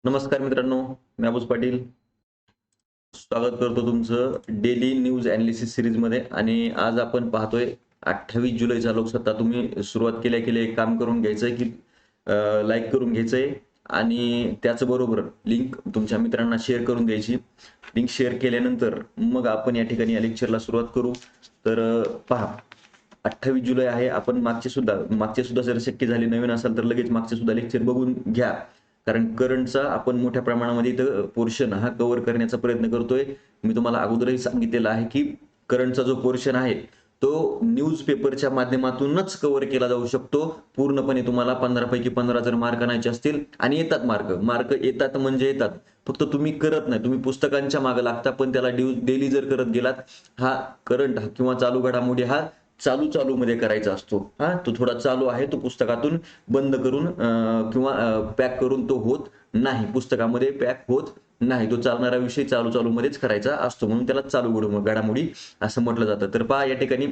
नमस्कार मित्रांनो, मी अबूज पाटील. स्वागत करतो तुमचं डेली न्यूज ॲनालिसिस सीरीजमध्ये आणि आज आपण पाहतोय 28 जुलैचा लोकसत्ता. तुम्ही सुरुवात केल्या एक काम करून घ्यायचंय की लाईक करून घ्यायचंय आणि त्याचबरोबर लिंक तुमच्या मित्रांना शेअर करून द्यायची. लिंक शेअर केल्यानंतर मग आपण या ठिकाणी या लेक्चरला सुरुवात करू. तर पहा, 28 जुलै आहे. आपण मागचे सुद्धा जर शक्य झाले नवीन असाल तर लगेच मागचे सुद्धा लेक्चर बघून घ्या. कारण करंटचा आपण मोठ्या प्रमाणामध्ये इथं पोर्शन हा कव्हर करण्याचा प्रयत्न करतोय. मी तुम्हाला अगोदरही सांगितलेलं आहे की करंटचा जो पोर्शन आहे तो न्यूज पेपरच्या माध्यमातूनच कव्हर केला जाऊ शकतो. पूर्णपणे तुम्हाला 15 पैकी 15 जर मार्क आणायचे असतील आणि येतात मार्क येतात म्हणजे येतात. फक्त तुम्ही करत नाही, तुम्ही पुस्तकांच्या मागे लागता, पण त्याला डेली जर करत गेलात, हा करंट किंवा चालू घडामोडी हा चालू मध्ये करायचा असतो. तो थोडा चालू आहे, तो पुस्तकातून बंद करून किंवा पॅक करून तो होत नाही, पुस्तकामध्ये पॅक होत नाही. तो चालणारा विषय चालू मध्येच करायचा असतो, म्हणून त्याला चालू घडामोडी असं म्हटलं जातं. तर पहा, या ठिकाणी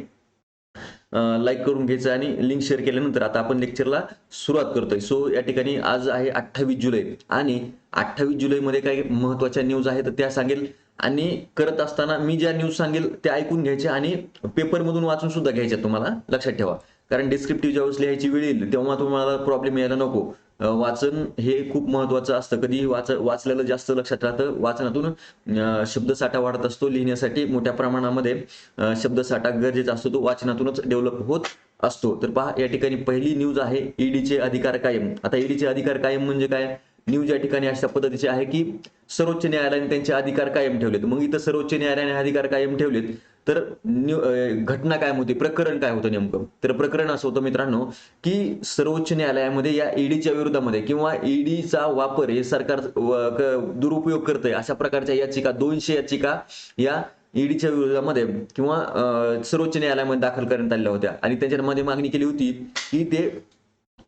लाईक करून घ्यायचं आणि लिंक शेअर केल्यानंतर आता आपण लेक्चरला सुरुवात करतोय. सो या ठिकाणी आज आहे 28 जुलै आणि 28 जुलैमध्ये काही महत्त्वाच्या न्यूज आहेत तर त्या सांगेल. आणि करत असताना मी ज्या न्यूज सांगेल त्या ऐकून घ्यायच्या आणि पेपरमधून वाचून सुद्धा घ्यायच्या, तुम्हाला लक्षात ठेवा. कारण डिस्क्रिप्टिव्ह ज्यावेळेस लिहायची वेळ येईल तेव्हा तुम्हाला प्रॉब्लेम यायला नको. वाचन हे खूप महत्त्वाचं असतं. कधी वाचलेलं जास्त लक्षात राहतं. वाचनातून शब्दसाठा वाढत असतो. लिहिण्यासाठी मोठ्या प्रमाणामध्ये शब्दसाठा गरजेचा असतो, तो वाचनातूनच डेव्हलप होत असतो. तर पहा, या ठिकाणी पहिली न्यूज आहे ईडीचे अधिकार कायम. आता ईडीचे अधिकार कायम म्हणजे काय? न्यूज या ठिकाणी अशा पद्धतीचे आहे की सर्वोच्च न्यायालयाने त्यांचे अधिकार कायम ठेवलेत. मग इथं सर्वोच्च न्यायालयाने अधिकार कायम ठेवलेत तर घटना काय होती, प्रकरण काय होतं नेमकं? तर प्रकरण असं होतं मित्रांनो की सर्वोच्च न्यायालयामध्ये या ईडीच्या विरोधामध्ये किंवा ईडीचा वापर हे सरकार दुरुपयोग करतंय अशा प्रकारच्या याचिका 200 याचिका या ईडीच्या विरोधामध्ये किंवा सर्वोच्च न्यायालयामध्ये दाखल करण्यात आलेल्या होत्या आणि त्यांच्यामध्ये मागणी केली होती की ते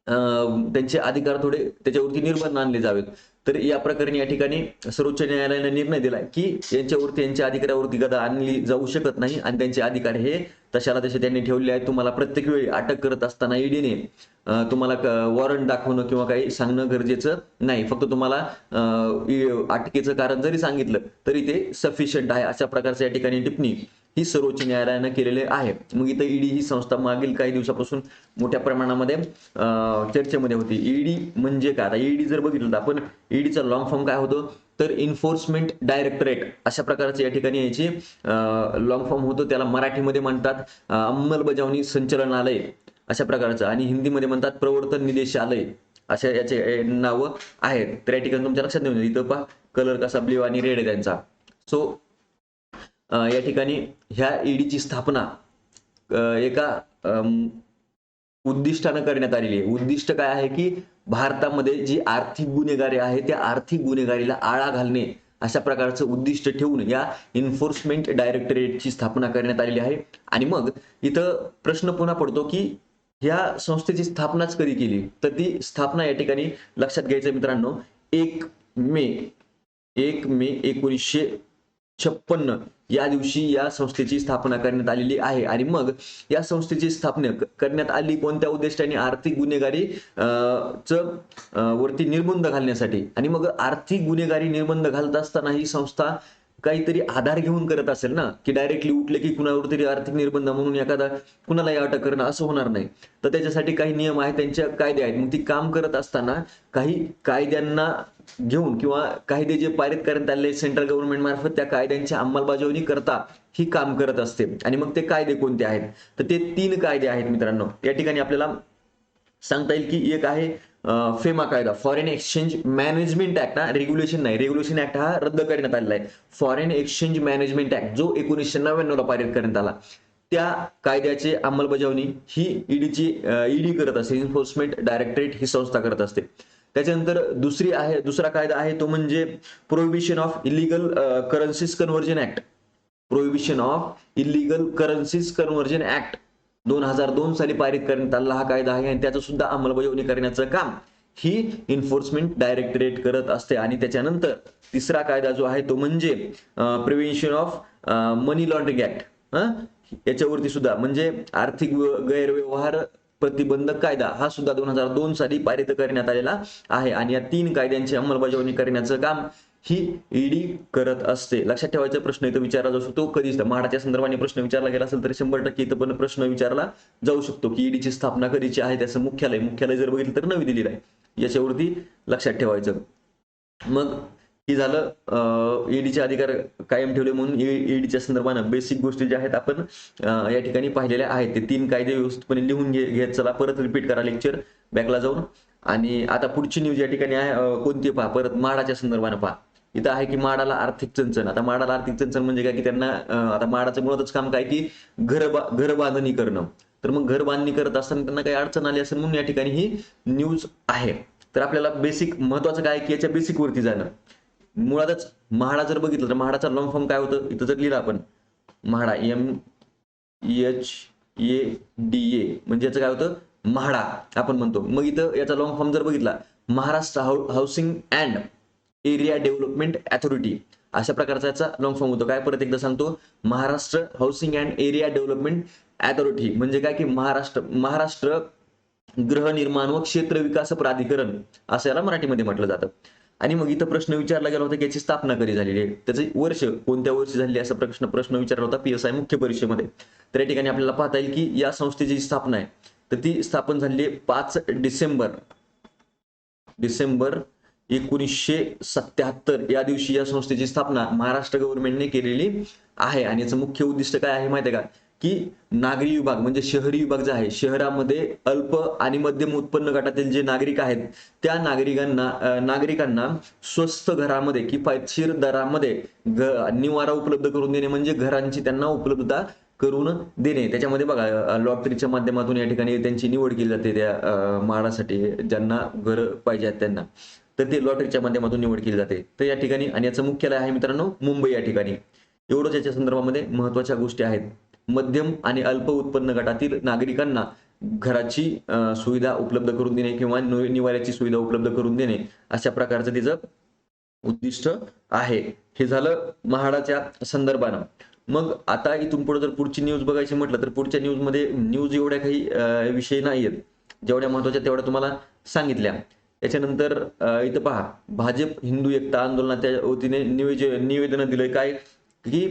त्यांचे अधिकार थोडे त्याच्यावरती निर्बंध आणले जावेत. तर या प्रकरणी या ठिकाणी सर्वोच्च न्यायालयाने निर्णय दिलाय की यांच्या अधिकारावरती गदा आणली जाऊ शकत नाही आणि त्यांचे अधिकार हे तशाला तसे त्यांनी ठेवले आहेत. तुम्हाला प्रत्येक वेळी अटक करत असताना ईडीने तुम्हाला वॉरंट दाखवणं किंवा काही सांगणं गरजेचं नाही. फक्त तुम्हाला अटकेचं कारण जरी सांगितलं तरी ते सफिशियंट आहे, अशा प्रकारच्या या ठिकाणी टिप्पणी ही सर्वोच्च न्यायालयानं केलेले आहे. मग इथं ईडी ही संस्था मागील काही दिवसापासून मोठ्या प्रमाणामध्ये चर्चेमध्ये होती. ईडी म्हणजे काय? आता ईडी जर बघितलं तर आपण ईडीचा लॉंग फॉर्म काय होतो तर इन्फोर्समेंट डायरेक्टरेट अशा प्रकारचे या ठिकाणी याची लॉंग फॉर्म होतो. त्याला मराठीमध्ये म्हणतात अंमलबजावणी संचालनालय अशा प्रकारचं, आणि हिंदीमध्ये म्हणतात प्रवर्तन निदेशालय, अशा याचे नावं आहेत. तर या ठिकाणी तुमच्या लक्षात येऊन इथं पहा कलर कसा ब्ल्यू आणि रेड आहे त्यांचा. सो या ठिकाणी ह्या ईडीची स्थापना एका उद्दिष्टानं करण्यात आलेली आहे. उद्दिष्ट काय आहे की भारतामध्ये जी आर्थिक गुन्हेगारी आहे त्या आर्थिक गुन्हेगारीला आळा घालणे अशा प्रकारचं उद्दिष्ट ठेवून या इन्फोर्समेंट डायरेक्टरेटची स्थापना करण्यात आलेली आहे. आणि मग इथं प्रश्न पुन्हा पडतो की ह्या संस्थेची स्थापनाच कधी केली? तर ती स्थापना या ठिकाणी लक्षात घ्यायचं मित्रांनो, 1 मे 1956 या दिवशी या संस्थेची स्थापना करण्यात आलेली आहे. आणि मग या संस्थेची स्थापना करण्यात आली कोणत्या उद्देशाने? आर्थिक गुन्हेगारी वरती निर्बंध घालण्यासाठी. आणि मग आर्थिक गुन्हेगारी निर्बंध घालत असताना ही संस्था काहीतरी आधार घेऊन करत असेल ना, की डायरेक्टली उठले की कुणावर तरी आर्थिक निर्बंध म्हणून एखादा कुणालाही अटक करणं असं होणार नाही. तर त्याच्यासाठी काही नियम आहेत, त्यांच्या कायदे आहेत. मग ती काम करत असताना काही कायद्यांना घेऊन किंवा कायदे जे पारित करण्यात आले सेंट्रल गव्हर्नमेंट मार्फत त्या कायद्यांची अंमलबजावणी करता ही काम करत असते. आणि मग ते कायदे कोणते आहेत? तर ते 3 कायदे आहेत मित्रांनो. या ठिकाणी आपल्याला सांगता येईल की एक आहे फेमा कायदा, foreign exchange management act. Regulation नाही, रेग्युलेशन ऍक्ट हा रद्द करण्यात आलेला आहे. फॉरेन एक्सचेंज मॅनेजमेंट ऍक्ट जो 1999 ला पारित करण्यात आला, त्या कायद्याची अंमलबजावणी ही ईडी करत असते. एन्फोर्समेंट डायरेक्टरेट ही संस्था करत असते. त्याच्यानंतर दुसरा कायदा आहे तो म्हणजे prohibition of illegal currencies conversion act. Prohibition of illegal currencies conversion act 2002 साली पारित करण्यात आलेला हा कायदा आहे आणि त्याचं सुद्धा अंमलबजावणी करण्याचं काम ही एन्फोर्समेंट डायरेक्टरेट करत असते. आणि त्याच्यानंतर तिसरा कायदा जो आहे तो म्हणजे prevention of money laundering act. याच्यावरती सुद्धा म्हणजे आर्थिक गैरव्यवहार प्रतिबंधक कायदा हा सुद्धा 2002 साली पारित करण्यात आलेला आहे आणि या 3 कायद्यांची अंमलबजावणी करण्याचं काम ही ईडी करत असते. लक्षात ठेवायचा प्रश्न इथं विचारला जाऊ शकतो. कधीच म्हाडाच्या संदर्भाने प्रश्न विचारला गेला असेल तर 100% इथं पण प्रश्न विचारला जाऊ शकतो की ईडीची स्थापना कधीची आहे, त्याचं मुख्यालय जर बघितलं तर नवी दिल्लीला आहे. याच्यावरती लक्षात ठेवायचं. मग ही झालं ईडीचे अधिकार कायम ठेवले म्हणून ईडीच्या संदर्भानं बेसिक गोष्टी ज्या आहेत आपण या ठिकाणी पाहिलेल्या आहेत. ते 3 कायदे व्यवस्थितपणे लिहून घेत चला. परत रिपीट करा लेक्चर बॅकला जाऊन. आणि आता पुढची न्यूज या ठिकाणी आहे कोणती पहा, परत म्हाडाच्या संदर्भानं पहा. इथं आहे की म्हाडाला आर्थिक चणचण. आता म्हाडाला आर्थिक चणचण म्हणजे काय की त्यांना आता म्हाडाचं मुळातच काम काय की घर बांधणी करणं. तर मग घर बांधणी करत असताना त्यांना काही अडचण आली असेल म्हणून या ठिकाणी ही न्यूज आहे. तर आपल्याला बेसिक महत्वाचं काय की याच्या बेसिक वरती जाणं. मुळातच म्हाडा जर बघितलं तर म्हाडाचा लॉंग फॉर्म काय होतं, इथं जर लिहिलं आपण म्हाडा MHADA म्हणजे याचं काय होतं म्हाडा आपण म्हणतो. मग इथं याचा लॉंग फॉर्म जर बघितला Maharashtra housing and area development authority अशा प्रकारचा याचा लॉंग फॉर्म होतो. काय परत एकदा सांगतो, Maharashtra housing and area development authority म्हणजे काय की महाराष्ट्र गृहनिर्माण व क्षेत्र विकास प्राधिकरण असं याला मराठीमध्ये म्हटलं जातं. आणि मग इथं प्रश्न विचारला गेला होता की याची स्थापना कधी झालेली आहे, त्याचे वर्ष कोणत्या वर्षी झाली असा प्रश्न विचारला होता PSI मुख्य परीक्षेमध्ये. तर या ठिकाणी आपल्याला पाहता येईल की या संस्थेची स्थापना आहे तर ती स्थापन झाली आहे 5 डिसेंबर 1977 या दिवशी या संस्थेची स्थापना महाराष्ट्र गव्हर्नमेंटने केलेली आहे. आणि याचं मुख्य उद्दिष्ट काय आहे माहिती आहे का की नागरी विभाग म्हणजे शहरी विभाग जे आहे, शहरामध्ये अल्प आणि मध्यम उत्पन्न गटातील जे नागरिक आहेत त्या नागरिकांना स्वस्त घरामध्ये किफायतशीर दरामध्ये निवारा उपलब्ध करून देणे म्हणजे घरांची त्यांना उपलब्धता करून देणे. त्याच्यामध्ये बघा लॉटरीच्या माध्यमातून या ठिकाणी त्यांची निवड केली जाते त्या म्हाडासाठी ज्यांना घर पाहिजे आहेत त्यांना, तर ते लॉटरीच्या माध्यमातून निवड केली जाते. तर या ठिकाणी आणि याचं मुख्यालय आहे मित्रांनो मुंबई या ठिकाणी. एवढंच याच्या संदर्भामध्ये महत्वाच्या गोष्टी आहेत. मध्यम आणि अल्प उत्पन्न गटातील नागरिकांना घराची सुविधा उपलब्ध करून देणे किंवा निवाऱ्याची सुविधा उपलब्ध करून देणे अशा प्रकारचं तिचं उद्दिष्ट आहे. हे झालं म्हाडाच्या संदर्भानं. मग आता इथून पुढे जर पुढची न्यूज बघायची म्हटलं तर पुढच्या न्यूजमध्ये न्यूज एवढ्या काही विषय नाही आहेत, जेवढ्या महत्वाच्या तेवढ्या तुम्हाला सांगितल्या. त्याच्यानंतर इथं पहा भाजप हिंदू एकता आंदोलनाच्या वतीने निवेदन दिलंय काय की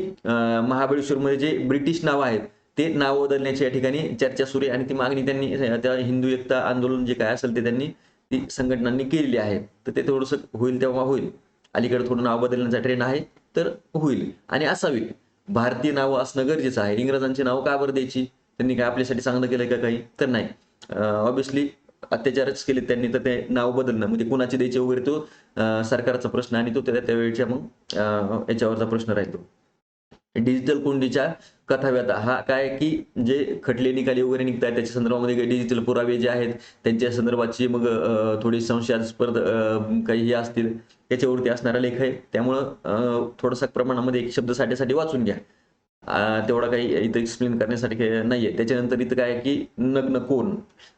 महाबळेश्वरमध्ये जे ब्रिटिश नाव आहेत ते नाव बदलण्याची या ठिकाणी चर्चा सुरू आहे आणि ती मागणी त्यांनी त्या हिंदू एकता आंदोलन जे काय असेल ते त्यांनी ती संघटनांनी केलेली आहे. तर ते थोडंसं होईल तेव्हा होईल. अलीकडे थोडं नाव बदलण्याचा ट्रेंड आहे तर होईल आणि असावी. भारतीय नावं असणं गरजेचं आहे. इंग्रजांची नावं का बरं द्यायची, त्यांनी काय आपल्यासाठी चांगलं केलं का काही, तर नाही. ऑब्व्हियसली अत्याचारच केले त्यांनी तर ते नाव बदलणं म्हणजे कुणाचे द्यायचे वगैरे तो सरकारचा प्रश्न आणि तो त्यावेळेच्या मग याच्यावरचा प्रश्न राहतो. डिजिटल कोंडीच्या कथाव्यथा हा काय की जे खटले निकाली वगैरे निघतात त्याच्या संदर्भामध्ये डिजिटल पुरावे जे आहेत त्यांच्या संदर्भाची मग थोडी संशयास्पद काही हे असतील त्याच्यावरती असणारा लेख आहे. त्यामुळं थोडंसं प्रमाणामध्ये एक शब्द साठ्यासाठी वाचून घ्या. तेवढा काही इथं एक्सप्लेन करण्यासाठी काही नाहीये. त्याच्यानंतर इथं काय की नग्न कोण,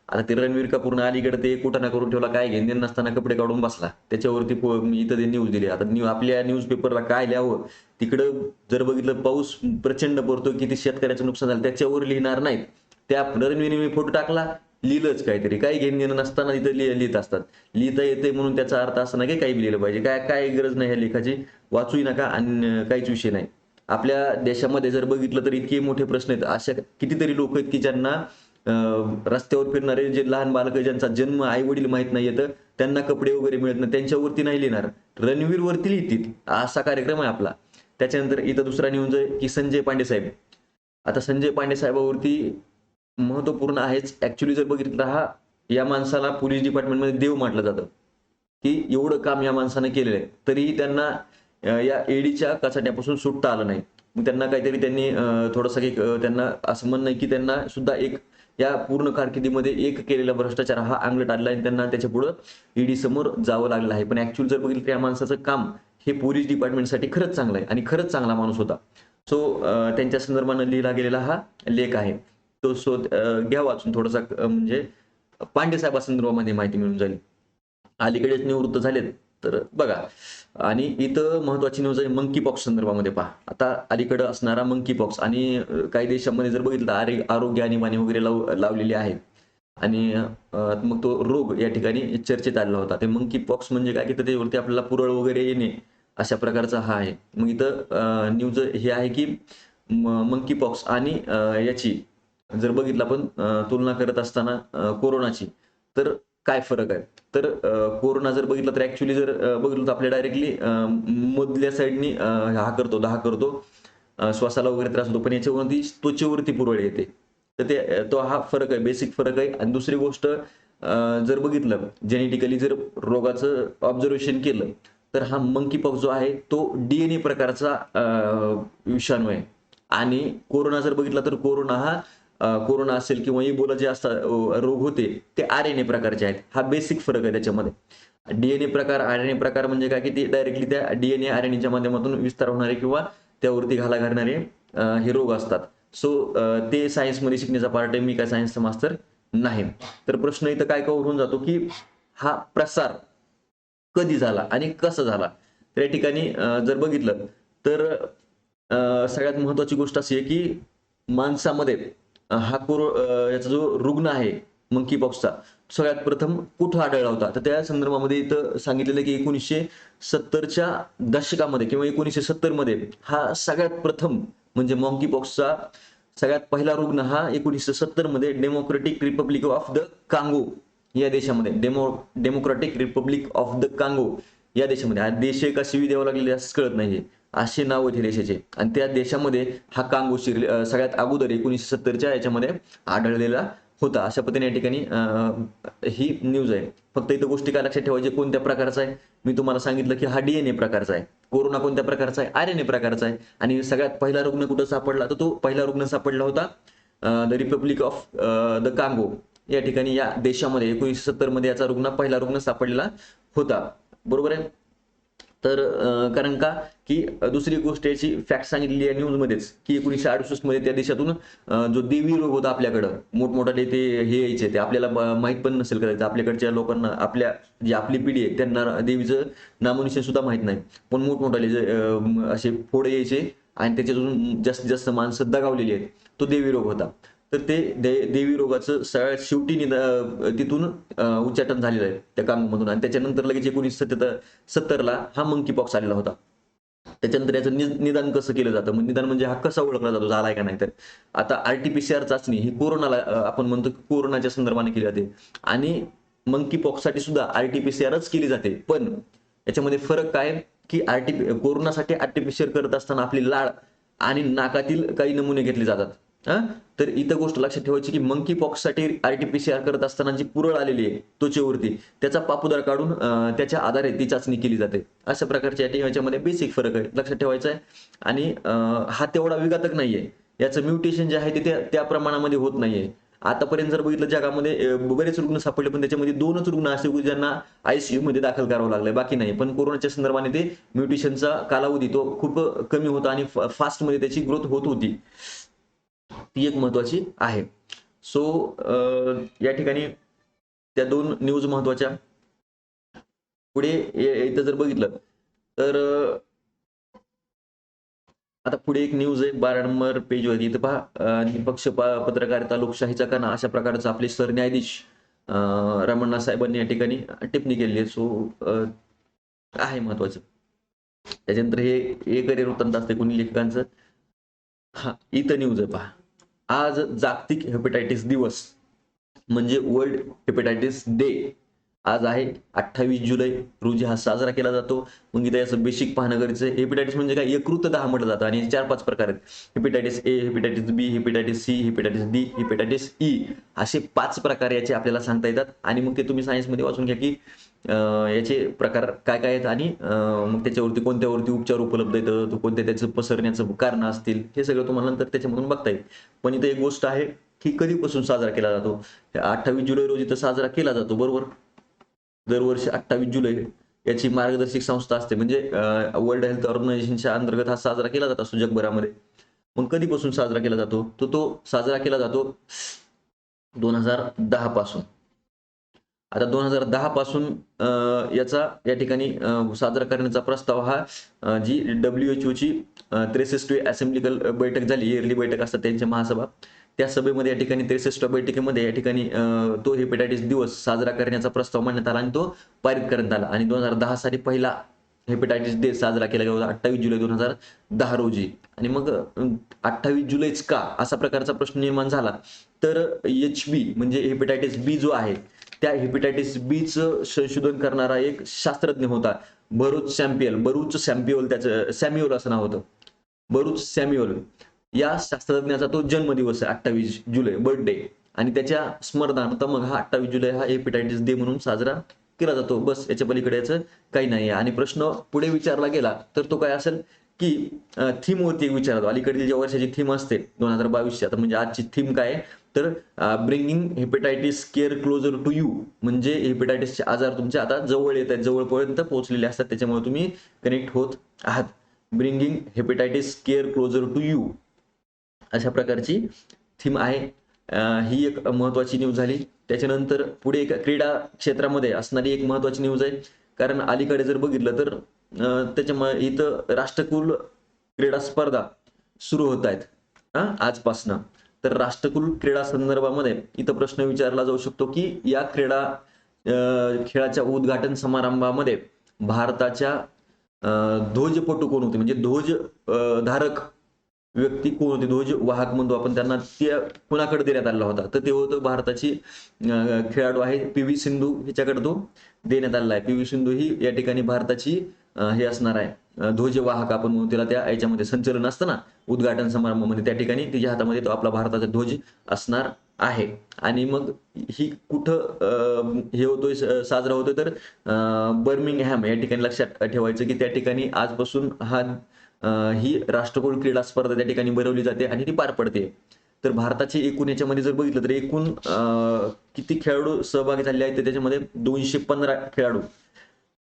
आता ते रणवीर कपूरनं अलीकडे ते कुठं करून ठेवला काय घेणं नसताना कपडे काढून बसला त्याच्यावरती इथं ते न्यूज दिली. आता आपल्या न्यूजपेपरला काय लिहावं, तिकडं जर बघितलं पाऊस प्रचंड पडतो किती शेतकऱ्याचं नुकसान झालं त्याच्यावर लिहिणार नाहीत. त्या रणवीरने फोटो टाकला लिहिलंच काहीतरी, काही घेणं नसताना इथं लिहित असतात. लिहिता येते म्हणून त्याचा अर्थ असा नाही की काही लिहिलं पाहिजे. काय गरज नाही ह्या लेखाची, वाचूही नका आणि काहीच विषय नाही. आपल्या देशामध्ये जर बघितलं तर इतके मोठे प्रश्न आहेत. अशा कितीतरी लोक आहेत की ज्यांना रस्त्यावर फिरणारे जे लहान बालक ज्यांचा जन्म आई वडील माहित नाही येतं त्यांना कपडे वगैरे मिळत नाही, त्यांच्यावरती नाही लिहिणार, रणवीर वरती लिहितील असा कार्यक्रम आहे आपला. त्याच्यानंतर इथं दुसरा न्यूज आहे की संजय पांडे साहेब. आता संजय पांडे साहेबावरती महत्वपूर्ण आहेच. ऍक्च्युली जर बघितलं तर हा या माणसाला पोलीस डिपार्टमेंटमध्ये देव म्हटलं जातं की एवढं काम या माणसानं केलेलं आहे तरीही त्यांना या ईडीच्या कचाट्यापासून सुटता आलं नाही. मग त्यांना काहीतरी त्यांनी थोडंसं त्यांना असं म्हणणं आहे की त्यांना सुद्धा एक या पूर्ण कारकिर्दीमध्ये एक केलेला भ्रष्टाचार हा अंगलट आलेला आहे, त्यांना त्याच्या पुढं ईडी समोर जावं लागलं आहे. पण ऍक्च्युअल जर बघितलं तर या माणसाचं काम हे पोलीस डिपार्टमेंटसाठी खरंच चांगलं आहे आणि खरंच चांगला माणूस होता. सो त्यांच्या संदर्भानं लिहिला गेलेला हा लेख आहे तो घ्या वाचून थोडासा म्हणजे पांडे साहेबांसंदर्भामध्ये माहिती मिळून जाईल. अलीकडेच निवृत्त झालेत तर बघा. आणि इथं महत्वाची न्यूज आहे मंकी पॉक्स संदर्भामध्ये पहा. आता अलीकडे असणारा मंकी पॉक्स आणि काही देशांमध्ये जर बघितलं आरोग्य आणीबाणी वगैरे लावलेली आहे. आणि मग तो रोग या ठिकाणी चर्चेत आलेला होता. ते मंकी पॉक्स म्हणजे काय, की त्याच्यावरती आपल्याला पुरळ वगैरे येणे अशा प्रकारचा हा आहे. मग इथं न्यूज हे आहे, की मंकी पॉक्स आणि याची जर बघितलं आपण तुलना करत असताना कोरोनाची, तर काय फरक आहे? तर कोरोना जर बघितला तर ॲक्चुअली जर बघितलं तर आपल्या डायरेक्टली मधल्या साइडनी हा करतो, दाह करतो. श्वासाला वगैरे त्रास होतो. पण याच्यावरती त्वचेवरती पुरळ येते. तर तो हा फरक आहे, बेसिक फरक आहे. आणि दुसरी गोष्ट जर बघितलं जेनेटिकली जर रोगाचं ऑब्झर्वेशन केलं, तर हा मंकी पॉक्स जो आहे तो DNA प्रकारचा विषाणू आहे. आणि कोरोना जर बघितला तर कोरोना हा कोरोना असेल किंवा इबोला जे असतात रोग होते ते RNA प्रकारचे आहेत. हा बेसिक फरक आहे त्याच्यामध्ये. DNA प्रकार, RNA प्रकार म्हणजे काय, की ते डायरेक्टली त्या DNA, RNAच्या माध्यमातून विस्तार होणारे किंवा त्यावरती घाला घालणारे हे रोग असतात. सो ते सायन्समध्ये शिकण्याचा पार्ट आहे. मी काय सायन्सचा मास्तर नाही. तर प्रश्न इथं काय कव्हर होऊन जातो, की हा प्रसार कधी झाला आणि कसा झाला? तर या ठिकाणी जर बघितलं तर सगळ्यात महत्त्वाची गोष्ट अशी आहे, की माणसामध्ये हा याचा जो रुग्ण आहे मंकी पॉक्सचा, सगळ्यात प्रथम कुठं आढळला होता? तर त्या संदर्भामध्ये इथं सांगितलेलं आहे, की 1970च्या दशकामध्ये किंवा 1970 मध्ये हा सगळ्यात प्रथम म्हणजे मंकी पॉक्सचा सगळ्यात पहिला रुग्ण हा 1970 मध्ये democratic Republic of the Congo या देशामध्ये democratic Republic of the Congo या देशामध्ये, हा देश एक कशी द्यावं लागलेले असं कळत नाहीये, असे नाव होते देशाचे. आणि त्या देशामध्ये हा कांगो सगळ्यात अगोदर 1970च्या याच्यामध्ये आढळलेला होता. अशा पद्धतीने या ठिकाणी ही न्यूज आहे. फक्त इथं गोष्टी काय लक्षात ठेवायच्या, कोणत्या प्रकारचा आहे? मी तुम्हाला सांगितलं, की हा DNA प्रकारचा आहे. कोरोना कोणत्या प्रकारचा आहे? RNA प्रकारचा आहे. आणि सगळ्यात पहिला रुग्ण कुठं सापडला? तर तो पहिला रुग्ण सापडला होता the Republic of the Congo या ठिकाणी, या देशामध्ये 1970 मध्ये याचा पहिला रुग्ण सापडलेला होता. बरोबर आहे? तर कारण का, की दुसरी गोष्ट याची फॅक्ट सांगितलेली आहे न्यूजमध्येच, की 1968 मध्ये त्या देशातून जो देवी रोग होता आपल्याकडं, मोठमोठाले ते हे यायचे, ते आपल्याला माहीत पण नसेल कदाचित. आपल्याकडच्या लोकांना, जी आपली पिढी आहे त्यांना देवीचं नामोनिशाण सुद्धा माहीत नाही. पण मोठमोठाले जे असे फोड यायचे आणि त्याच्यातून जास्तीत जास्त माणसं दगावलेली आहेत. तो देवी रोग होता. तर ते देवी रोगाचं सगळ्यात शेवटी तिथून उच्चाटन झालेलं आहे त्या कांगोमधून. आणि त्याच्यानंतर लगेच 1970ला हा मंकी पॉक्स आलेला होता. त्याच्यानंतर याचं निदान कसं केलं जातं? मग निदान म्हणजे हा कसा ओळखला जातो, झालाय का नाही? तर आता RT-PCR चाचणी ही कोरोनाला आपण म्हणतो, की कोरोनाच्या संदर्भाने केली जाते. आणि मंकी पॉक्ससाठी सुद्धा RT-PCRच केली जाते. पण याच्यामध्ये फरक काय, की कोरोनासाठी RT-PCR करत असताना आपली लाळ आणि नाकातील काही नमुने घेतले जातात. हां, तर इथं गोष्ट लक्षात ठेवायची, की मंकी पॉक्ससाठी RT-PCR करत असताना जी पुरळ आलेली आहे त्वचेवरती, त्याचा पापुदर काढून त्याच्या आधारे ती चाचणी केली जाते. अशा प्रकारच्या याच्यामध्ये बेसिक फरक आहे, लक्षात ठेवायचा आहे. आणि हा तेवढा विघातक नाहीये. याचं म्युटेशन जे आहे ते त्या प्रमाणामध्ये होत नाहीये. आतापर्यंत जर बघितलं जगामध्ये बरेच रुग्ण सापडले, पण त्याच्यामध्ये 2च रुग्ण असे होते ज्यांना ICUमध्ये दाखल करावं लागलंय, बाकी नाही. पण कोरोनाच्या संदर्भाने ते म्युटेशनचा कालावधी तो खूप कमी होता आणि फास्टमध्ये त्याची ग्रोथ होत होती. ती एक महत्त्वाची आहे. सो या ठिकाणी त्या 2 न्यूज महत्त्वाच्या. पुढे इथं जर बघितलं तर आता पुढे एक न्यूज आहे 12 नंबर पेजवरती. इथं पहा निष्पक्ष पत्रकारिता लोकशाहीचा कणा अशा प्रकारचं आपले सरन्यायाधीश रमण्णा साहेबांनी या ठिकाणी टिप्पणी केलेली आहे. सो आहे महत्त्वाचं. त्याच्यानंतर हे एक वृत्तांत असते कोणी लेखकांचं. हां, इथं न्यूज आहे पहा. आज जागतिक हेपॅटायटिस दिवस म्हणजे वर्ल्ड हेपॅटायटिस डे आज आहे. 28 जुलै रोजी हा साजरा केला जातो. मग इथं याचं बेसिक पाहणं गरजेचं आहे. हेपॅटायटिस म्हणजे काय, यकृत दाह म्हटलं जातं आणि 4-5 प्रकार आहेत. Hepatitis A, hepatitis B, hepatitis C, hepatitis D, hepatitis E असे 5 प्रकार याचे आपल्याला सांगता येतात. आणि मग ते तुम्ही सायन्समध्ये वाचून घ्या, की याचे प्रकार काय काय आहेत आणि मग त्याच्यावरती कोणत्यावरती उपचार उपलब्ध आहेत, तो कोणत्या त्याचं पसरण्याचं कारण असतील, हे सगळं तुम्हाला नंतर त्याच्यामधून बघता येईल. पण इथं एक गोष्ट आहे, की कधीपासून साजरा केला जातो? 28 जुलै रोजी तर साजरा केला जातो, बरोबर? दरवर्षी 28 जुलै याची मार्गदर्शक संस्था असते, म्हणजे वर्ल्ड हेल्थ ऑर्गनायझेशनच्या अंतर्गत हा साजरा केला जात असतो जगभरामध्ये. मग कधीपासून साजरा केला जातो? तर तो साजरा केला जातो 2010 पासून. आता 2010 पासून याचा या ठिकाणी साजरा करण्याचा प्रस्ताव हा जी WHOची 63वी असेंब्ली बैठक झाली, इयरली बैठक असतात त्यांच्या महासभा, त्या सभेमध्ये या ठिकाणी 63व्या बैठकीमध्ये या ठिकाणी तो हेपेटायटिस दिवस साजरा करण्याचा प्रस्ताव मांडण्यात आला आणि तो पारित करण्यात आला आणि 2010 साली पहिला हेपेटायटिस डे साजरा केला गेला होता 28 जुलै 2010 रोजी. आणि मग 28 जुलैच का असा प्रकारचा प्रश्न निर्माण झाला तर HB म्हणजे हेपेटायटिस बी जो आहे त्या हेपेटायटिस बीचं संशोधन करणारा एक शास्त्रज्ञ होता बरूच सॅम्प्युअल त्याचं सॅम्युअल असं नाव होतं. बरूच सॅम्युअल या शास्त्रज्ञाचा तो जन्मदिवस आहे 28 जुलै बर्थडे आणि त्याच्या स्मरणार्थ मग हा 28 जुलै हा हेपेटायटिस डे म्हणून साजरा केला जातो. बस याच्या पलीकडे याचं काही नाही आहे. आणि प्रश्न पुढे विचारला गेला तर तो काय असेल की थीम वरती विचारतो. अलीकडील ज्या वर्षाची थीम असते 2022 आता म्हणजे आजची थीम काय आहे तर bringing hepatitis care closer to you म्हणजे हेपेटायटिसचे आजार तुमच्या आता जवळ येत आहेत, जवळपर्यंत पोहोचलेले असतात, त्याच्यामुळे तुम्ही कनेक्ट होत आहात. Bringing hepatitis care closer to you अशा प्रकारची थीम आहे. ही एक महत्वाची न्यूज झाली. त्याच्यानंतर पुढे एक क्रीडा क्षेत्रामध्ये असणारी एक महत्वाची न्यूज आहे. कारण अलीकडे जर बघितलं तर त्याच्यामुळे इथं राष्ट्रकुल क्रीडा स्पर्धा सुरू होत आहेत आजपासनं. तर राष्ट्रकुल क्रीडा संदर्भामध्ये इथं प्रश्न विचारला जाऊ शकतो की या खेळाच्या उद्घाटन समारंभामध्ये भारताच्या ध्वजपटू कोण होते म्हणजे ध्वज धारक व्यक्ती कोण होती, ध्वज वाहक म्हणतो आपण त्यांना, त्या कुणाकडे देण्यात आला होता तर ते होतं भारताची खेळाडू आहे PV सिंधू हिच्याकडे तो देण्यात आलेला आहे. PV सिंधू ही या ठिकाणी भारताची हे असणार आहे ध्वजवाहक आपण म्हणू तिला. त्या याच्यामध्ये संचलन असतं ना उद्घाटन समारंभामध्ये त्या ठिकाणी तिच्या हातामध्ये तो आपला भारताचा ध्वज असणार आहे. आणि मग ही कुठं हे होतोय साजरा होतोय तर बर्मिंगहॅम या ठिकाणी लक्षात ठेवायचं की त्या ठिकाणी आजपासून ही राष्ट्रकुल क्रीडा स्पर्धा त्या ठिकाणी भरवली जाते आणि ती पार पडते. तर भारताचे एकूण याच्यामध्ये जर बघितलं तर एकूण किती खेळाडू सहभागी झाले आहेत तर त्याच्यामध्ये 215 खेळाडू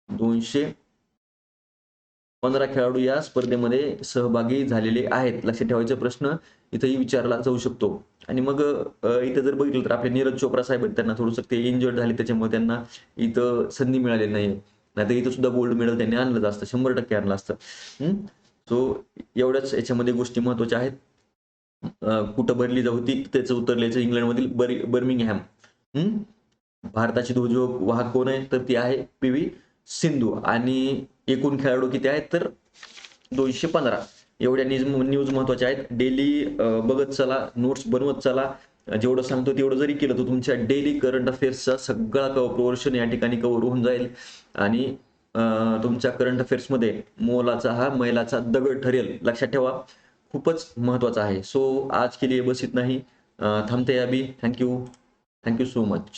215 खेळाडू या स्पर्धेमध्ये सहभागी झालेले आहेत. लक्षात ठेवायचा प्रश्न इथंही विचारला जाऊ शकतो. आणि मग इथं जर बघितलं तर आपले नीरज चोप्रा साहेब आहेत, त्यांना थोडंसं ते इंजर्ड झाले त्याच्यामुळे त्यांना इथं संधी मिळालेली नाही. नाहीतर इथं सुद्धा गोल्ड मेडल त्यांनी आणलं असतं, 100% आणलं असतं. सो एवढ्याच याच्यामध्ये गोष्टी महत्वाच्या आहेत. कुठं भरली होती त्याचं उत्तर लिहायचं इंग्लंडमधील बर्मिंगहॅम. भारताची ध्वजवाहक कोण आहे तर ती आहे PV सिंधू. आणि एकूण खेळाडू किती आहेत तर 215. एवढ्या न्यूज महत्वाच्या आहेत. डेली बघत चला, नोट्स बनवत चला. जेवढं सांगतो तेवढं जरी केलं तर तुमच्या डेली करंट अफेअर्सचा सगळा पोर्शन या ठिकाणी कव्हर होऊन जाईल आणि तुमच्या करंट अफेअर्समध्ये मोलाचा हा मैलाचा दगड ठरेल. लक्षात ठेवा, खूपच महत्वाचा आहे. सो आज के लिए बस इतना ही. थांबते अभी. Thank you so much.